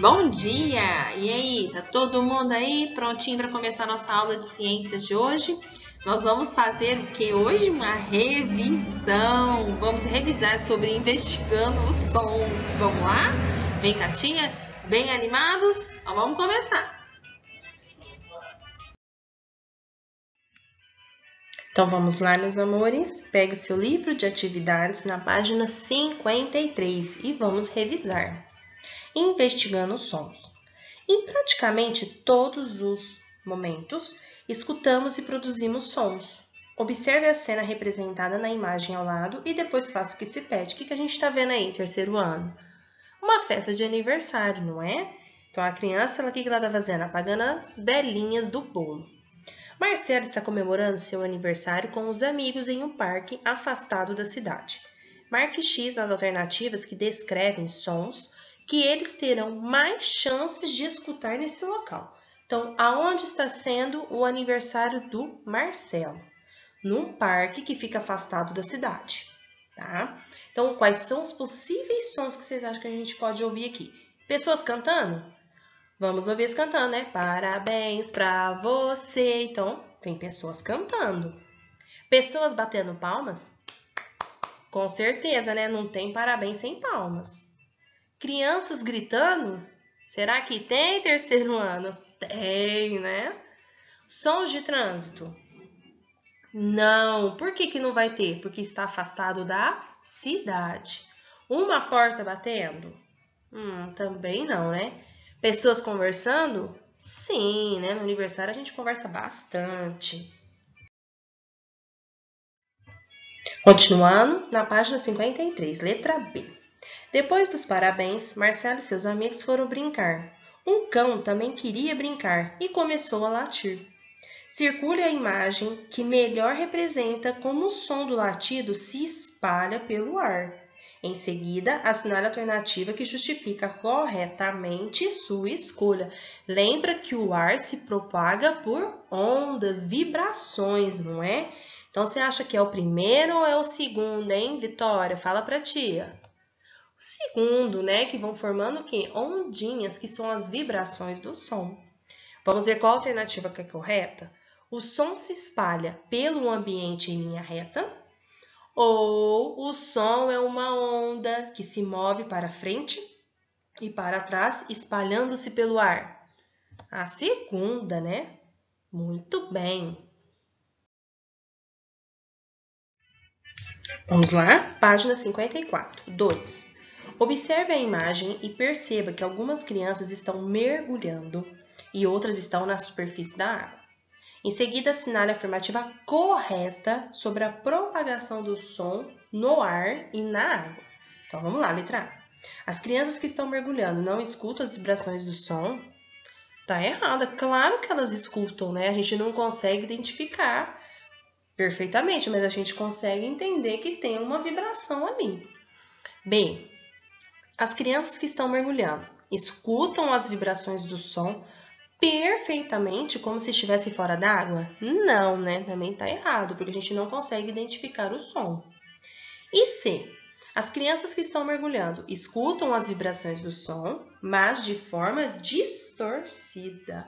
Bom dia! E aí, tá todo mundo aí prontinho para começar a nossa aula de ciências de hoje? Nós vamos fazer o que hoje? Uma revisão. Vamos revisar sobre investigando os sons. Vamos lá? Vem cá, tia? Bem animados? Então vamos começar. Então vamos lá, meus amores. Pegue o seu livro de atividades na página 53 e vamos revisar. Investigando os sons. Em praticamente todos os momentos, escutamos e produzimos sons. Observe a cena representada na imagem ao lado e depois faça o que se pede. O que a gente está vendo aí, terceiro ano? Uma festa de aniversário, não é? Então, a criança, o que ela está fazendo? Apagando as velinhas do bolo. Marcelo está comemorando seu aniversário com os amigos em um parque afastado da cidade. Marque X nas alternativas que descrevem sons que eles terão mais chances de escutar nesse local. Então, aonde está sendo o aniversário do Marcelo? Num parque que fica afastado da cidade, tá? Então, quais são os possíveis sons que vocês acham que a gente pode ouvir aqui? Pessoas cantando? Vamos ouvir eles cantando, né? Parabéns pra você. Então, tem pessoas cantando. Pessoas batendo palmas? Com certeza, né? Não tem parabéns sem palmas. Crianças gritando? Será que tem terceiro ano? Tem, né? Sons de trânsito? Não. Por que não vai ter? Porque está afastado da cidade. Uma porta batendo? Também não, né? Pessoas conversando? Sim, né? No aniversário a gente conversa bastante. Continuando, na página 53, letra B. Depois dos parabéns, Marcelo e seus amigos foram brincar. Um cão também queria brincar e começou a latir. Circule a imagem que melhor representa como o som do latido se espalha pelo ar. Em seguida, assinale a alternativa que justifica corretamente sua escolha. Lembra que o ar se propaga por ondas, vibrações, não é? Então, você acha que é o primeiro ou é o segundo, hein, Vitória? Fala pra tia. O segundo, né, que vão formando o quê? Ondinhas, que são as vibrações do som. Vamos ver qual alternativa que é correta? O som se espalha pelo ambiente em linha reta? Ou o som é uma onda que se move para frente e para trás, espalhando-se pelo ar? A segunda, né? Muito bem. Vamos lá? Página 54. 2. Observe a imagem e perceba que algumas crianças estão mergulhando e outras estão na superfície da água. Em seguida, assinale a afirmativa correta sobre a propagação do som no ar e na água. Então, vamos lá, letra A. As crianças que estão mergulhando não escutam as vibrações do som? Tá errada. Claro que elas escutam, né? A gente não consegue identificar perfeitamente, mas a gente consegue entender que tem uma vibração ali. B. As crianças que estão mergulhando escutam as vibrações do som perfeitamente como se estivesse fora d'água? Não, né? Também está errado, porque a gente não consegue identificar o som. E C. As crianças que estão mergulhando escutam as vibrações do som, mas de forma distorcida.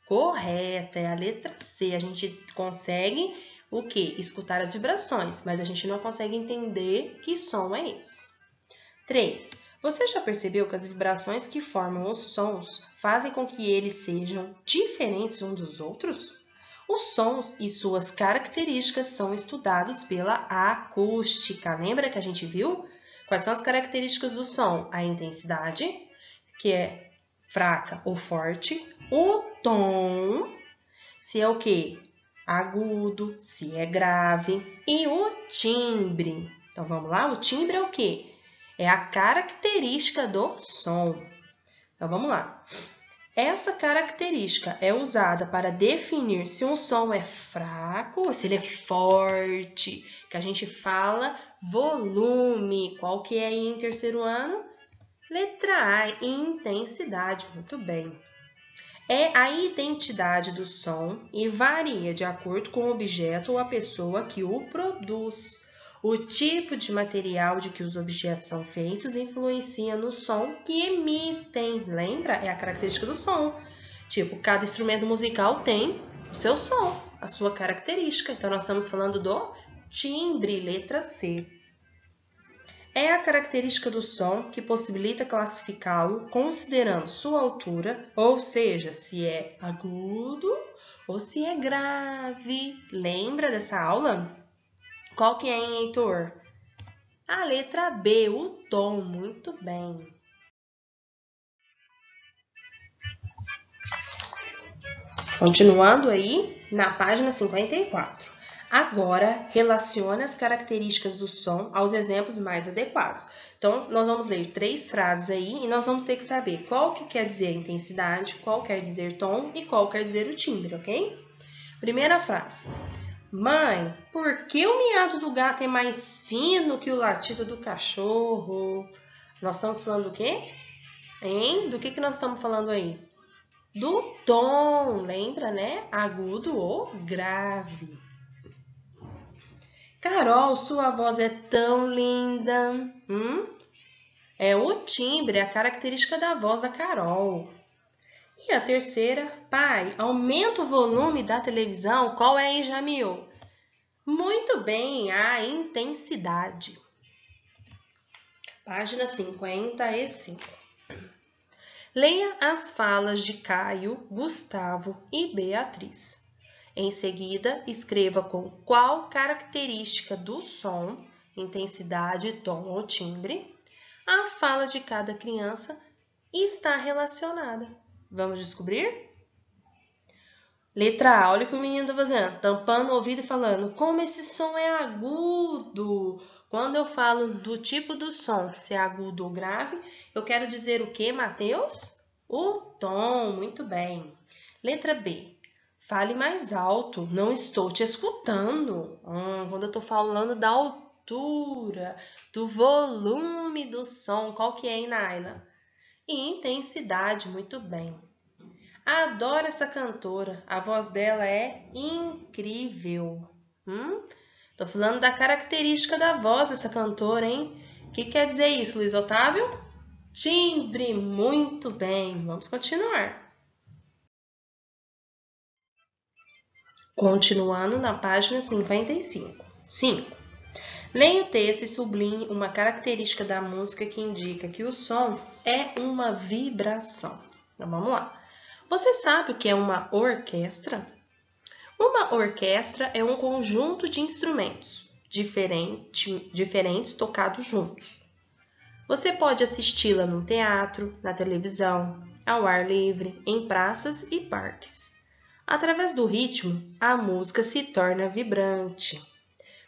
Correta, é a letra C. A gente consegue o quê? Escutar as vibrações, mas a gente não consegue entender que som é esse. 3. Você já percebeu que as vibrações que formam os sons fazem com que eles sejam diferentes uns dos outros? Os sons e suas características são estudados pela acústica. Lembra que a gente viu? Quais são as características do som? A intensidade, que é fraca ou forte. O tom, se é o quê? Agudo, se é grave. E o timbre. Então, vamos lá? O timbre é o quê? É a característica do som. Então, vamos lá. Essa característica é usada para definir se um som é fraco ou se ele é forte, que a gente fala volume. Qual que é aí em terceiro ano? Letra A, intensidade. Muito bem. É a identidade do som e varia de acordo com o objeto ou a pessoa que o produz. O tipo de material de que os objetos são feitos influencia no som que emitem. Lembra? É a característica do som. Tipo, cada instrumento musical tem o seu som, a sua característica. Então, nós estamos falando do timbre, letra C. É a característica do som que possibilita classificá-lo considerando sua altura, ou seja, se é agudo ou se é grave. Lembra dessa aula? Qual que é, hein, Heitor? A letra B, o tom. Muito bem. Continuando aí na página 54. Agora, relacione as características do som aos exemplos mais adequados. Então, nós vamos ler 3 frases aí e nós vamos ter que saber qual que quer dizer intensidade, qual quer dizer tom e qual quer dizer o timbre, ok? Primeira frase. Mãe, por que o miado do gato é mais fino que o latido do cachorro? Nós estamos falando do quê? Hein? Do que nós estamos falando aí? Do tom, lembra, né? Agudo ou grave. Carol, sua voz é tão linda. É o timbre, a característica da voz da Carol. E a terceira, pai, aumenta o volume da televisão. Qual é, hein, Jamil? Muito bem, a intensidade. Página 55. Leia as falas de Caio, Gustavo e Beatriz. Em seguida, escreva com qual característica do som, intensidade, tom ou timbre, a fala de cada criança está relacionada. Vamos descobrir? Letra A, olha o que o menino está fazendo, tampando o ouvido e falando, como esse som é agudo. Quando eu falo do tipo do som, se é agudo ou grave, eu quero dizer o que, Mateus? O tom, muito bem. Letra B, fale mais alto, não estou te escutando. Quando eu estou falando da altura, do volume do som, qual que é, hein, Naila? Intensidade, muito bem. Adoro essa cantora, a voz dela é incrível. Tô falando da característica da voz dessa cantora, hein? O que quer dizer isso, Luiz Otávio? Timbre, muito bem. Vamos continuar. Continuando na página 55. 5. Leia o texto e sublinhe uma característica da música que indica que o som é uma vibração. Então, vamos lá. Você sabe o que é uma orquestra? Uma orquestra é um conjunto de instrumentos diferentes tocados juntos. Você pode assisti-la no teatro, na televisão, ao ar livre, em praças e parques. Através do ritmo, a música se torna vibrante.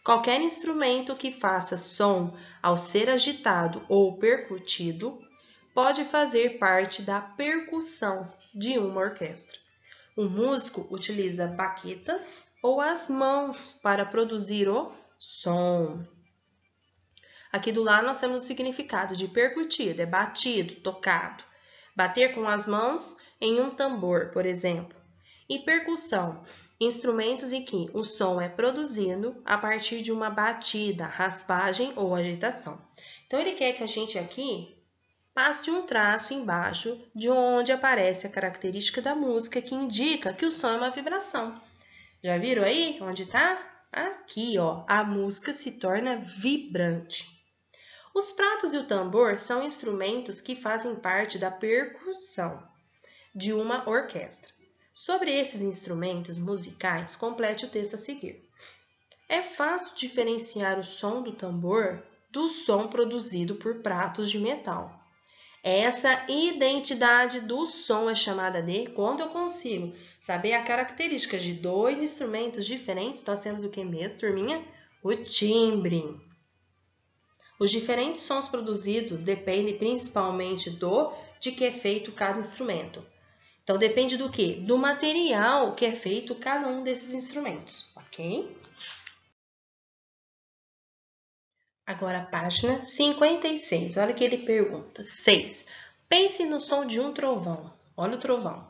Qualquer instrumento que faça som ao ser agitado ou percutido pode fazer parte da percussão de uma orquestra. O músico utiliza baquetas ou as mãos para produzir o som. Aqui do lado nós temos o significado de percutido, é batido, tocado. Bater com as mãos em um tambor, por exemplo. E percussão, instrumentos em que o som é produzido a partir de uma batida, raspagem ou agitação. Então ele quer que a gente aqui passe um traço embaixo de onde aparece a característica da música que indica que o som é uma vibração. Já viram aí onde está? Aqui, ó, a música se torna vibrante. Os pratos e o tambor são instrumentos que fazem parte da percussão de uma orquestra. Sobre esses instrumentos musicais, complete o texto a seguir. É fácil diferenciar o som do tambor do som produzido por pratos de metal. Essa identidade do som é chamada de, quando eu consigo saber a característica de 2 instrumentos diferentes, nós temos o que mesmo, turminha? O timbre. Os diferentes sons produzidos dependem principalmente de que é feito cada instrumento. Então, depende do quê? Do material que é feito cada um desses instrumentos, ok? Agora, a página 56. Olha o que ele pergunta. 6. Pense no som de um trovão. Olha o trovão.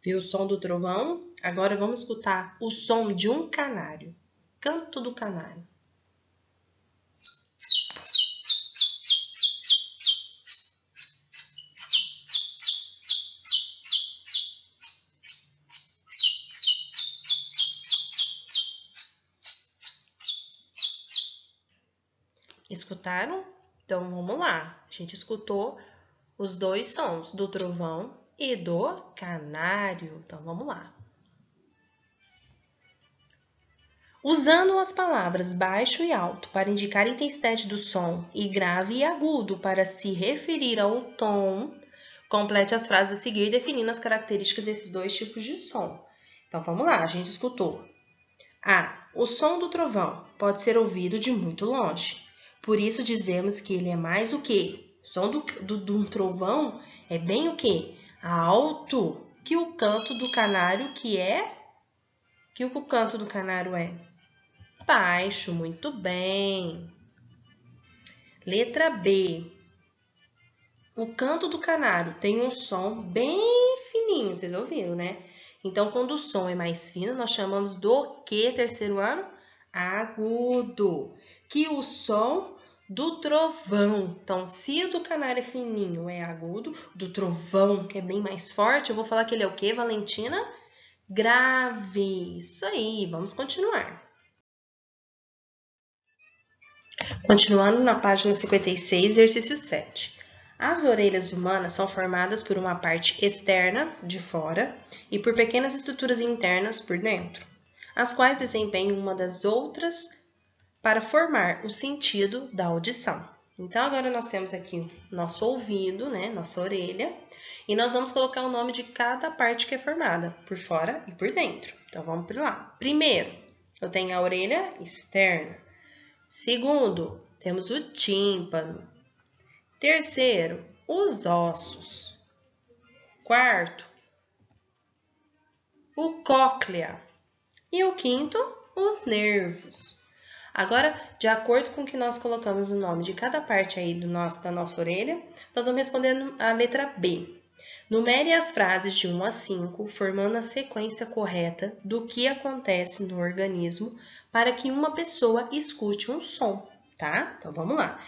Viu o som do trovão? Agora vamos escutar o som de um canário. Canto do canário. Escutaram? Então vamos lá. A gente escutou os dois sons, do trovão e do canário. Então vamos lá. Usando as palavras baixo e alto para indicar a intensidade do som e grave e agudo para se referir ao tom, complete as frases a seguir definindo as características desses dois tipos de som. Então vamos lá, a gente escutou. A. O som do trovão pode ser ouvido de muito longe. Por isso dizemos que ele é mais o quê? O som do trovão é bem o quê? Alto que o canto do canário que o canto do canário é? Baixo, muito bem. Letra B. O canto do canário tem um som bem fininho, vocês ouviram, né? Então, quando o som é mais fino, nós chamamos do que, terceiro ano? Agudo. Que o som do trovão. Então, se o do canário é fininho, é agudo. Do trovão, que é bem mais forte, eu vou falar que ele é o quê, Valentina? Grave. Isso aí, vamos continuar. Continuando na página 56, exercício 7. As orelhas humanas são formadas por uma parte externa, de fora, e por pequenas estruturas internas, por dentro, as quais desempenham uma das outras para formar o sentido da audição. Então, agora nós temos aqui nosso ouvido, né, nossa orelha, e nós vamos colocar o nome de cada parte que é formada, por fora e por dentro. Então, vamos para lá. Primeiro, eu tenho a orelha externa. Segundo, temos o tímpano. Terceiro, os ossos. Quarto, o cóclea. E o quinto, os nervos. Agora, de acordo com o que nós colocamos o nome de cada parte aí da nossa orelha, nós vamos responder a letra B. Numere as frases de 1 a 5, formando a sequência correta do que acontece no organismo para que uma pessoa escute um som, tá? Então, vamos lá.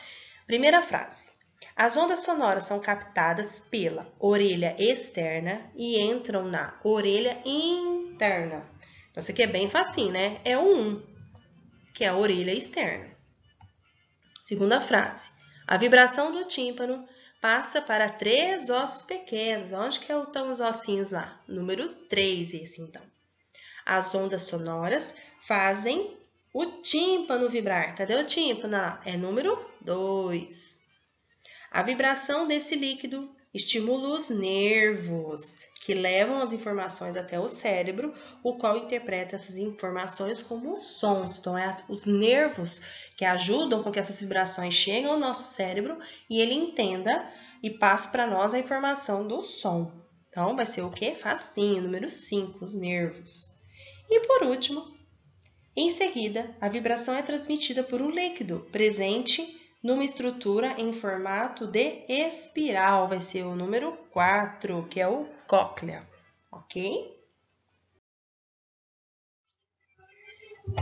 Primeira frase. As ondas sonoras são captadas pela orelha externa e entram na orelha interna. Então, isso aqui é bem facinho, né? É o 1, que é a orelha externa. Segunda frase. A vibração do tímpano passa para 3 ossos pequenos. Onde que estão os ossinhos lá? Número 3, esse então. As ondas sonoras fazem o tímpano vibrar. Cadê o tímpano lá? É número 2. A vibração desse líquido estimula os nervos, que levam as informações até o cérebro, o qual interpreta essas informações como sons. Então, é os nervos que ajudam com que essas vibrações cheguem ao nosso cérebro e ele entenda e passe para nós a informação do som. Então, vai ser o quê? Facinho, número 5, os nervos. E por último, em seguida, a vibração é transmitida por um líquido presente numa estrutura em formato de espiral. Vai ser o número 4, que é o cóclea, ok?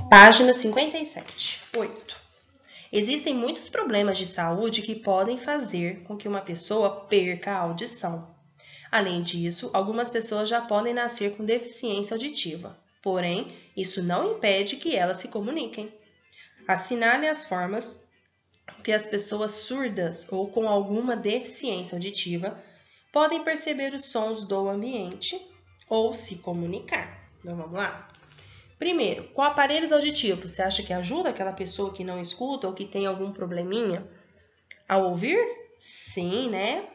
Página 57. 8. Existem muitos problemas de saúde que podem fazer com que uma pessoa perca a audição. Além disso, algumas pessoas já podem nascer com deficiência auditiva. Porém, isso não impede que elas se comuniquem. Assinale as formas que as pessoas surdas ou com alguma deficiência auditiva podem perceber os sons do ambiente ou se comunicar. Então, vamos lá. Primeiro, com aparelhos auditivos, você acha que ajuda aquela pessoa que não escuta ou que tem algum probleminha ao ouvir? Sim, né?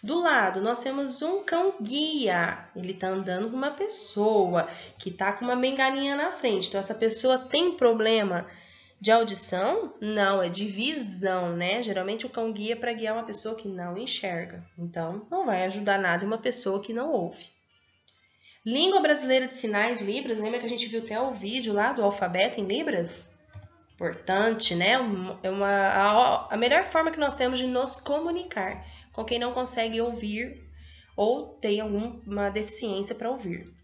Do lado, nós temos um cão-guia. Ele está andando com uma pessoa que está com uma bengalinha na frente. Então, essa pessoa tem problema de audição? Não, é de visão, né? Geralmente, o cão-guia é para guiar uma pessoa que não enxerga. Então, não vai ajudar nada em uma pessoa que não ouve. Língua brasileira de sinais, Libras. Lembra que a gente viu até o vídeo lá do alfabeto em Libras? Importante, né? É a melhor forma que nós temos de nos comunicar com quem não consegue ouvir ou tem alguma deficiência para ouvir.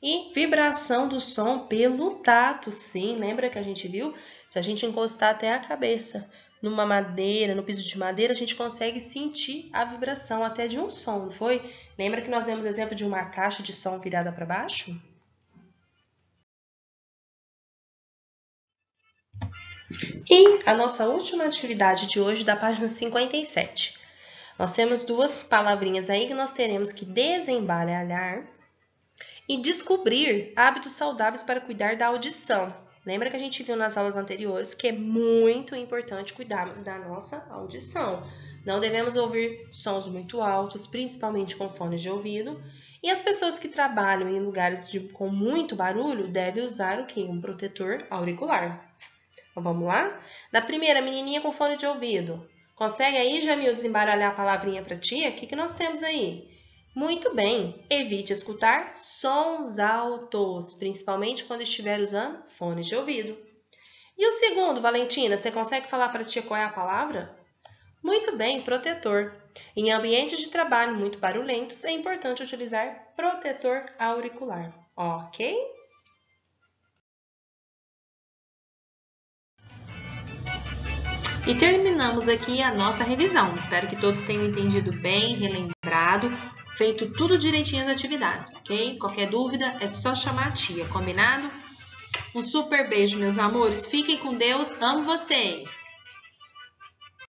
E vibração do som pelo tato, sim. Lembra que a gente viu? Se a gente encostar até a cabeça numa madeira, no piso de madeira, a gente consegue sentir a vibração até de um som, não foi? Lembra que nós demos exemplo de uma caixa de som virada para baixo? E a nossa última atividade de hoje, da página 57. Nós temos duas palavrinhas aí que nós teremos que desembaralhar e descobrir hábitos saudáveis para cuidar da audição. Lembra que a gente viu nas aulas anteriores que é muito importante cuidarmos da nossa audição. Não devemos ouvir sons muito altos, principalmente com fones de ouvido. E as pessoas que trabalham em lugares com muito barulho devem usar o quê? Um protetor auricular. Então, vamos lá? Da primeira, menininha com fone de ouvido. Consegue aí, Jamil, desembaralhar a palavrinha para ti? O que nós temos aí? Muito bem, evite escutar sons altos, principalmente quando estiver usando fones de ouvido. E o segundo, Valentina, você consegue falar para ti qual é a palavra? Muito bem, protetor. Em ambientes de trabalho muito barulhentos, é importante utilizar protetor auricular, ok? E terminamos aqui a nossa revisão. Espero que todos tenham entendido bem, relembrado, feito tudo direitinho as atividades, ok? Qualquer dúvida é só chamar a tia, combinado? Um super beijo, meus amores. Fiquem com Deus. Amo vocês!